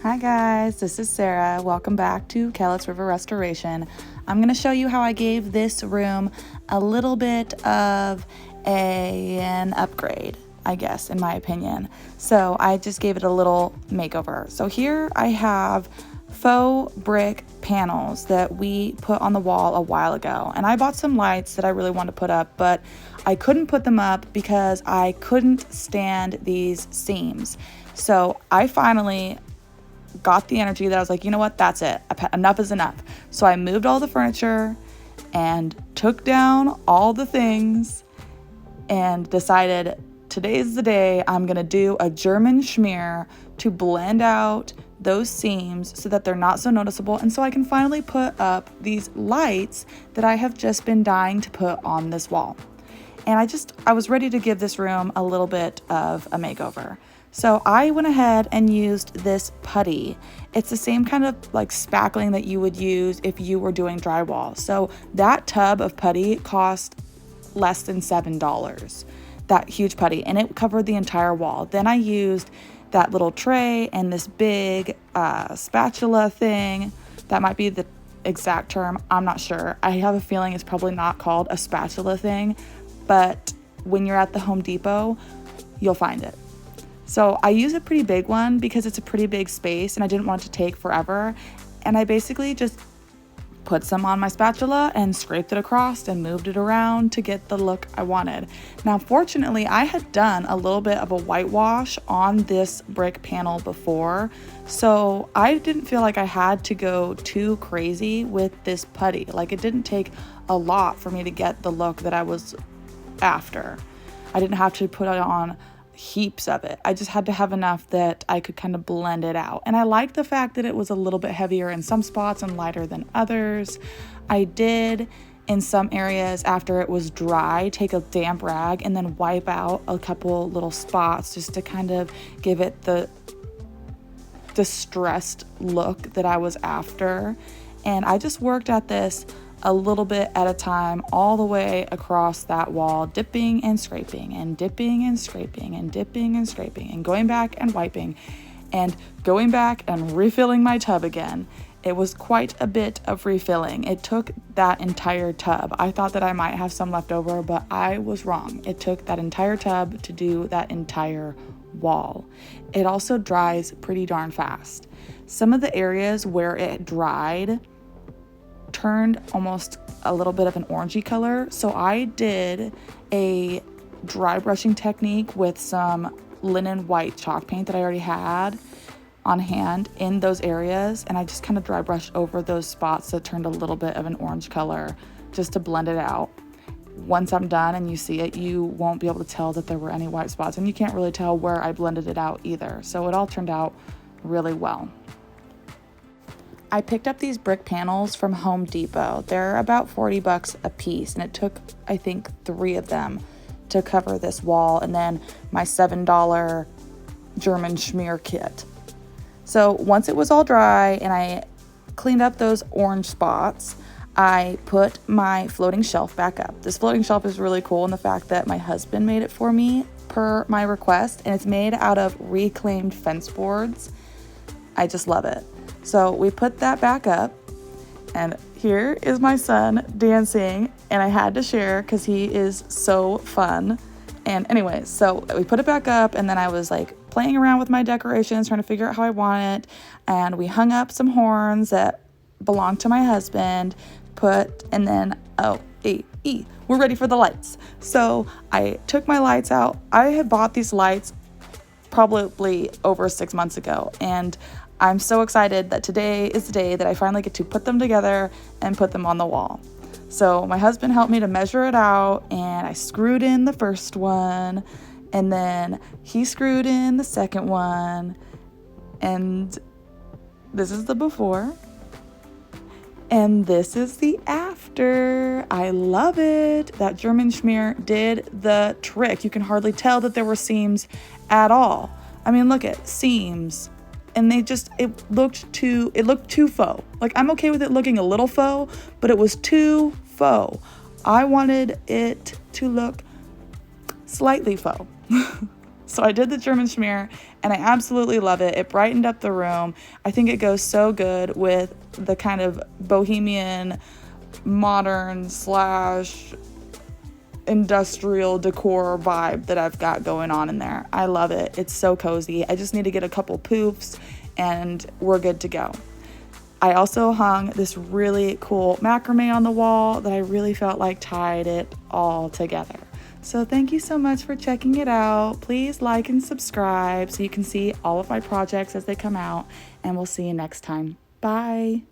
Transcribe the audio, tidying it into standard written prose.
Hi guys, this is Sarah. Welcome back to Cowlitz River Restoration. I'm going to show you how I gave this room a little bit of an upgrade, I guess, in my opinion. So I just gave it a little makeover. So here I have faux brick panels that we put on the wall a while ago. And I bought some lights that I really wanted to put up, but I couldn't put them up because I couldn't stand these seams. So I finally got the energy that I was like, you know what, that's it. Enough is enough. So I moved all the furniture and took down all the things and decided today's the day I'm going to do a German schmear to blend out those seams so that they're not so noticeable, and so I can finally put up these lights that I have just been dying to put on this wall. And I was ready to give this room a little bit of a makeover. So I went ahead and used this putty. It's the same kind of like spackling that you would use if you were doing drywall. So that tub of putty cost less than $7, that huge putty, and it covered the entire wall. Then I used that little tray and this big spatula thing. That might be the exact term, I'm not sure. I have a feeling it's probably not called a spatula thing, but when you're at the Home Depot, you'll find it. So I use a pretty big one because it's a pretty big space and I didn't want it to take forever. And I basically just put some on my spatula and scraped it across and moved it around to get the look I wanted. Now, fortunately, I had done a little bit of a whitewash on this brick panel before, so I didn't feel like I had to go too crazy with this putty. Like, it didn't take a lot for me to get the look that I was after. I didn't have to put it on heaps of it. I just had to have enough that I could kind of blend it out. And I liked the fact that it was a little bit heavier in some spots and lighter than others. I did, in some areas, after it was dry, take a damp rag and then wipe out a couple little spots just to kind of give it the distressed look that I was after. And I just worked at this a little bit at a time all the way across that wall, dipping and scraping and dipping and scraping and dipping and scraping and going back and wiping and going back and refilling my tub again. It was quite a bit of refilling. It took that entire tub. I thought that I might have some left over, but I was wrong. It took that entire tub to do that entire wall. It also dries pretty darn fast. Some of the areas where it dried turned almost a little bit of an orangey color, so I did a dry brushing technique with some linen white chalk paint that I already had on hand in those areas, and I just kind of dry brushed over those spots that turned a little bit of an orange color just to blend it out. Once I'm done and you see it, you won't be able to tell that there were any white spots, and you can't really tell where I blended it out either, so it all turned out really well. I picked up these brick panels from Home Depot. They're about 40 bucks a piece, and it took, I think, 3 of them to cover this wall, and then my $7 German schmear kit. So once it was all dry and I cleaned up those orange spots, I put my floating shelf back up. This floating shelf is really cool in the fact that my husband made it for me per my request, and it's made out of reclaimed fence boards. I just love it. So we put that back up, and here is my son dancing, and I had to share because he is so fun. And anyways, so we put it back up, and then I was like playing around with my decorations, trying to figure out how I want it, and we hung up some horns that belong to my husband, and then, we're ready for the lights. So I took my lights out. I had bought these lights probably over 6 months ago, and I'm so excited that today is the day that I finally get to put them together and put them on the wall. So my husband helped me to measure it out, and I screwed in the first one, and then he screwed in the second one, and this is the before, and this is the after. I love it. That German schmear did the trick. You can hardly tell that there were seams at all. I mean, look at seams. And it looked too faux. Like, I'm okay with it looking a little faux, but it was too faux. I wanted it to look slightly faux. So I did the German schmear, and I absolutely love it. It brightened up the room. I think it goes so good with the kind of bohemian, modern slash industrial decor vibe that I've got going on in there. I love it. It's so cozy. I just need to get a couple poofs and we're good to go. I also hung this really cool macrame on the wall that I really felt like tied it all together. So thank you so much for checking it out. Please like and subscribe so you can see all of my projects as they come out, and we'll see you next time. Bye.